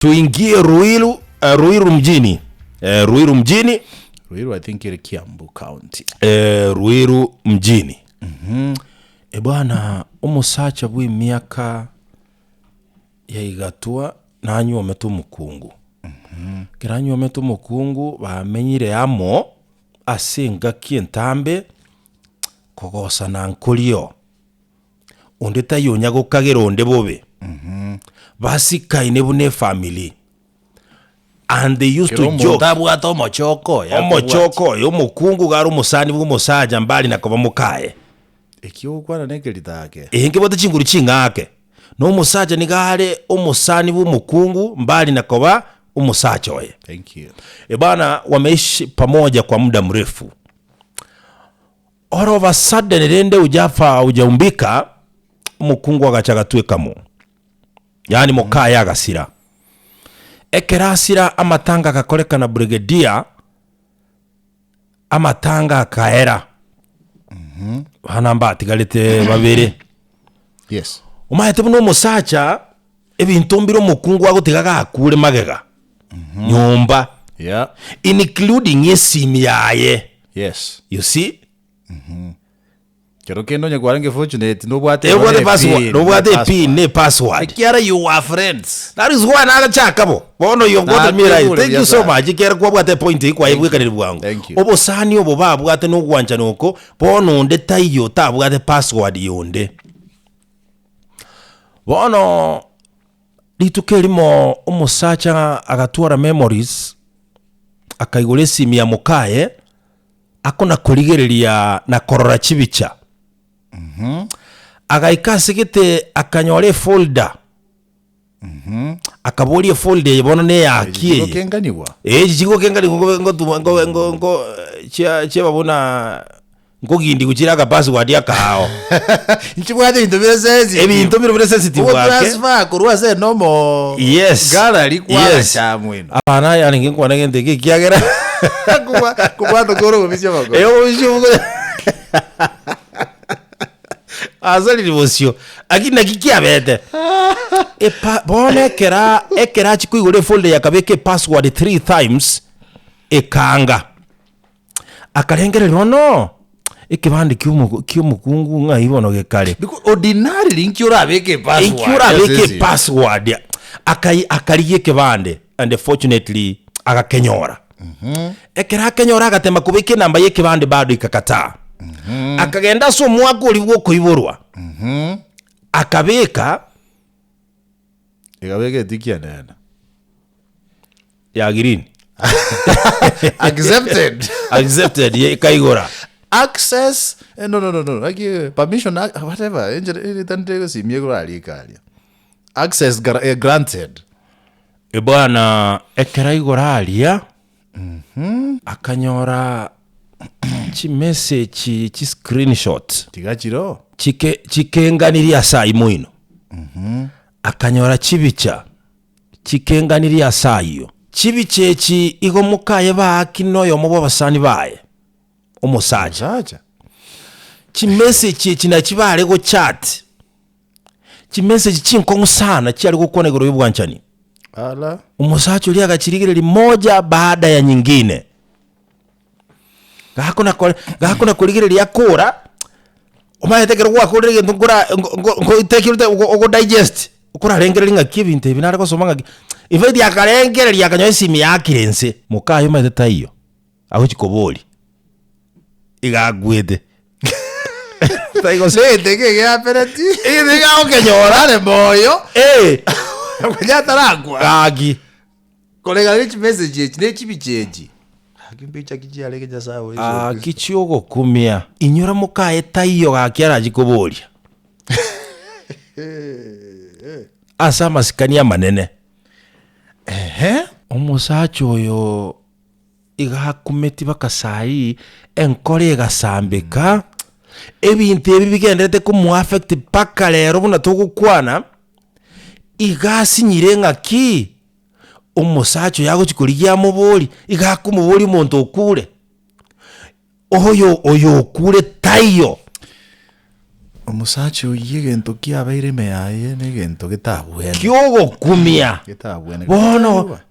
Tuingie Ruiru mjini. Ruiru mjini. Ruiru I think ile Kiambu County. Ruiru mjini. Bwana umusacha bwi miaka ya igatua nanyu ometu mukungu. Kiranyu ometu mukungu bamenyire amo asinga kientambe kogosa na nkulio. Onde tayonya gukagera onde bobe. Basi kaine bune family. And they used to joke. Tabwato mochoko yo mukungu garo musani bwo musaja mbali nakoba mukaye. Ekyo kwana nekelitake. Ehenge bote chinguru chingake. No musaja nigale omusani bwo mukungu mbali nakoba umusacha oye. Thank you. Bana wameishi pamoja kwa muda mrefu. All of a sudden rende ujaumbika mukungu agachagatwekamo. Yani mukaya agasira. Ekerasira amatanga akakoleka na brigadier amatanga akaera. Hanamba atigalite babere. Yes. Umahete buno musacha ebintu mbiro mukungu agotegaga akure magega. Nyumba. Yeah. Including esimi yaye. Yes. You see? Kero kendo nyakwarange fortunate no bwate password. No bwate pin ne password. Kiara you are friends. That is why naga chakabo. Bono you got me right. Thank you so much. Kiara kwa bwate point kwa ibwekanira bwangu. Obo sani obo babwate no gwanja nuko bono onde tayo tabwate password yonde. Bono litukelimo umusacha agatwara memories akaigule simi ya mukaye akona kurigereria na korora chibicha. Agaikasigite akanyore folder. Akabolie folder yebono ne yakiye. Jigo kenganiwa. Jigo kenganiwa ngo chia babona ngogindi kuchiraga password yakao. Nchibwate into bire sensitive. Ebintu bire sensitive wake. Transfer kurwa se nomo. Yes. Gallery kwa chamwino. Apana yani ngikwa nagende kiagera. Kuba tokoro bisyo bako. Bisyo. Azali divosio. Akina kikiabete. Bone ekera chikuigure folder yakabeke password 3 times ekanga. Akarengere rono. Ekibande ky'omukungu ngayibono gekale. Because ordinary link yura beke password. Yura beke password. Akaliye kibande and fortunately agakenyora. Ekera kenyora agatema kubike namba y'ekibande bado ikakata. Akagenda so mwako oliwo kuiborwa. Akabeka tikia nena. Ya green. Accepted ye kaigora. Access no like permission whatever tante si miego alikalia. Access granted. Bwana ekera igora alia. Akanyora chi message chi screenshot tigachiro chikenganiria sai muino. Akanyora chibicha chikenganiria sayo chibichechi igo mukaye ba kinoyo mubo basani baye umusaja chi message kinachibale go chat chi message chinko sana cyari gukonegero y'ubwanchani ala umusacha uli agachirigirira moja baada ya nyingine gakona kurigirira yakora umayetegera kwa kurigirira ngura ngo tekirute ugo digest ukora rengerera ngakibinte binara ko somanga ivedi akarengerera yakanyo simi yakirense mukayo mayeta iyo aho chikoboli igagwede taigo sete ke ya perati diga okenyora le moyo kujya taragwa agi kolega rich message ne chibicheji akimbicha kijale keja sawa kichiogo kumia inyora mukaye taiyo gakiara jikobolia asa masikania manene umusacho oyo igakumeti bakasai enkore gasambika ebintu ebi bigendete ku affect paka lero buna tugukwana igasinyire ngaki umusacho yago chikurigia muboli igakumuboli muntu okure oyo okure tayo omusacha oyiye gento kiabaire meyaye negento gitabwene kiogokumia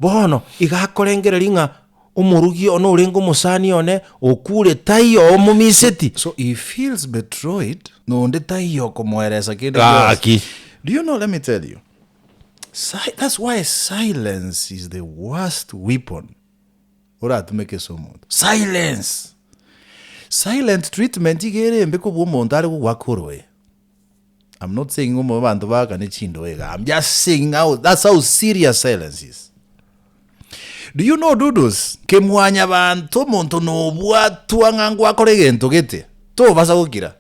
bono igakorengereria ng'a omorugi ono orenga omosani one okure taiyo omumiseti so he feels betrayed nonde taiyo komweresa kinde Aki. do you know, let me tell you, that's why silence is the worst weapon oratumeke somuntu. Silent treatment igere mbeko bwomuntu ari gwakorwe. I'm not saying umo bantu bakane chindo wega. I'm just saying how that's how serious silence is. Do you know dudos kemwanya bantu omuntu no bwatu angangwa akore gento gete to basa gukira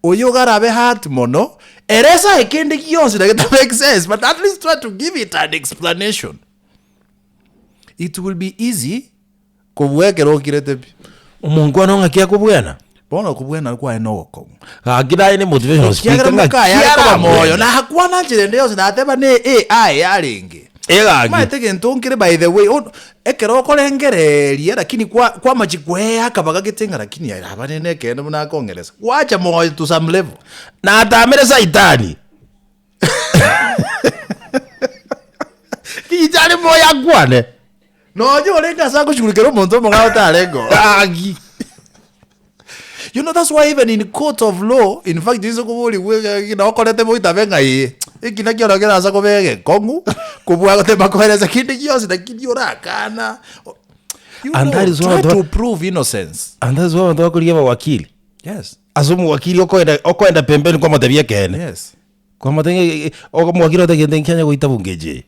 oyo garabe heart mono eresa ekende kiyonse that makes sense, but at least try to give it an explanation. It will be easy kubwekero kiretepi omuntu anonga kia kubwena bono kubwena kwa enoko agira ine motivational speaker ngakaya moyo na hakwana njirende yose nateba ne AI yaringi maite gento ngire by the way ekero korengereria lakini kwa machikwe akabaga gitenga lakini abanene kende muna kongereza wacha moyo to some level na atamere saitani kijari moya gwane no yo lenga sako shugulikero monto mongao talengo agi. You know, that's why even in court of law, in fact, this is kubuli na okolete mo itabenga hii. Ikina kiona kila sako bege kongu kubwa te makohereza kindi kiosi na kindi orakana. And that is why to prove innocence. And that is why ndo kuliwa wakili. Yes. Asumu wakili okoenda pembeni kwa matabia kene. Yes. Kwa matenge wakili otegende Kenya kuita bungeje.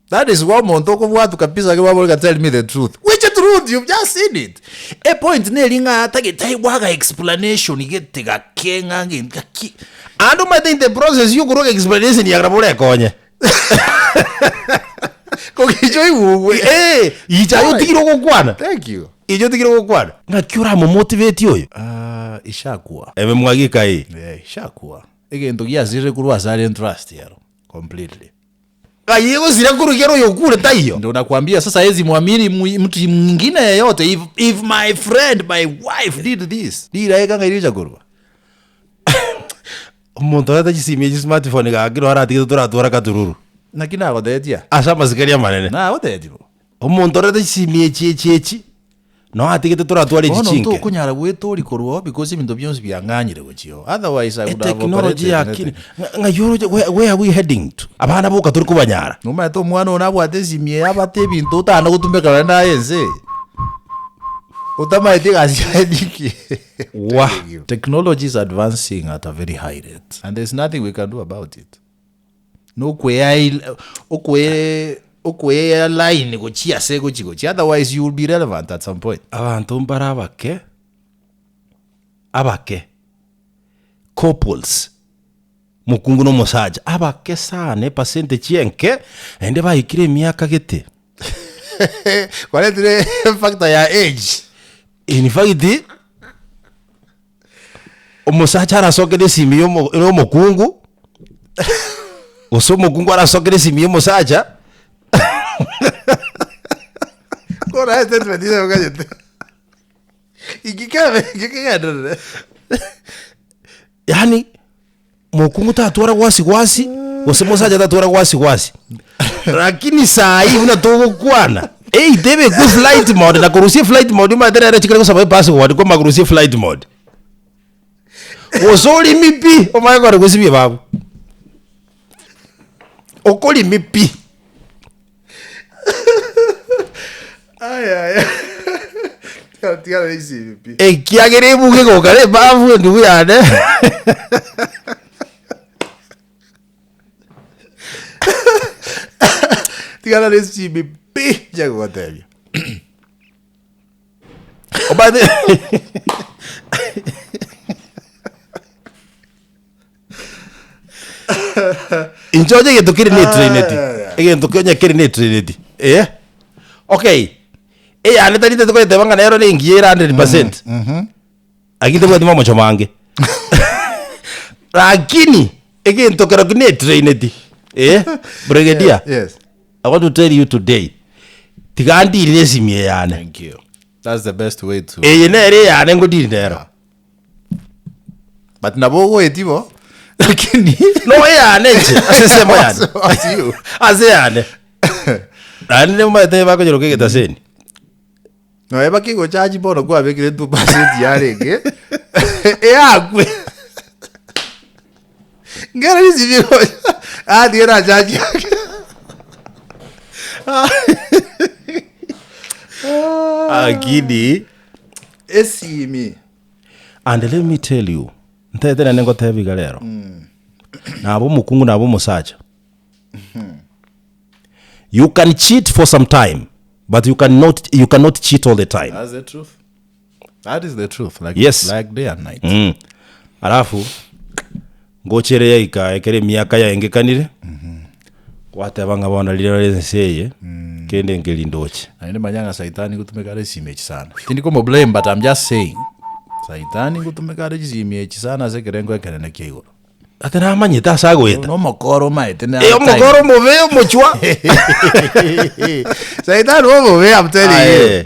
That is why monto kubwatu kabisa kwa babo tell me the truth. Which truth? You've just seen it. A point nelinga tagetai bwaga explanation igetega kenga ngaki. And I think the process you grow explanation ya grabule konye. Kokijo iwu. Ichayo tikiro kokwana. Thank you. Ijo tikiro kokwana. Ngakyura mo motivate yoyo. Ishakuwa. Eme mwagika hii. Ishakuwa. Egento giazire kurwa silent trust yaro. Completely. Kayego zira kurugero yokure taiyo. Ndio nakwambia sasa hizi muamini mtu mwingine yeyote if my friend my wife did this. Dira eka ngairija kurwa. Umuntu atachisimye smartphone gakiro harati tura katururu. Nakina godetia. Asa masikaria manene. Na godetia. Umuntu atachisimye chechi. No atigete tura jichinke. Ono to kunyara gwetori korwo because ibintu byonse byanganyire gochio. Otherwise I would have technology yakini. Ngayoro where are we heading to? Abana boka turi kubanyara. Numa to mwana onabwa tesimye abate bintu utana gutumbeka na yense. Utama itigazi hediki. Wow. Technology is advancing at a very high rate and there's nothing we can do about it. No okwe line gochia se gochi otherwise you will be relevant at some point. Abantu mbara abake couples mukungu no mosaja abake sane percent chienke ende bahikire miaka gete. Kwale tire factor ya age. In fact omusacha arasokere simi yo mukungu oso mukungu arasokere simi yo musacha. Kora este tradición gallete. ¿Y qué gana? Yani mukungu tatura wasi osemo saja tatura wasi lakini saa hii unatoka kwana debe ku flight mode na kuruhusia flight mode madera ya chikile kwa sababu password kwa makuruhusia flight mode osoli mipi o my god kusibye babu okoli mipi ay tía dice mipi kiagere buge ko kale babu ndugu yane tía dice mipi ya gotelia obade injoje geto kiri ni trinity egento kyonya kiri ni trinity okay ane tani te ko tebanga nero ni ngiera 100%. Agite kwa timo mocho mange lakini egento kero ni trinity brigadier. Yes, I want to tell you today tigandi ile simie yane. Thank you. That's the best way to Nere yane ngodi nero but nabo etibo lakini no yane nje asesemo yane ase yane ane mate bako jero kege taseni no eba kigo charge bono kwa bekire 2% yarenge akwe ngara nizivyo diera charge agidi esimi. And let me tell you, ntetera nengo tebiga lero nabo mukungu nabo musacha. You can cheat for some time, but you cannot cheat all the time. That's the truth. That is the truth. Like, yes. Like day and night. Alafu ngochere yaika ekere miaka ya engekanire watebanga bona liro leseye kende ngelindoche na manyanga saitani kutumekare simechi sana tindiko mo blame, but I'm just saying saitani kutumekare simechi sana zekerengo ekenene kiiguru atena manyita sagweta no mokoro maite na mokoro move muchwa saitani wo move, I'm telling you.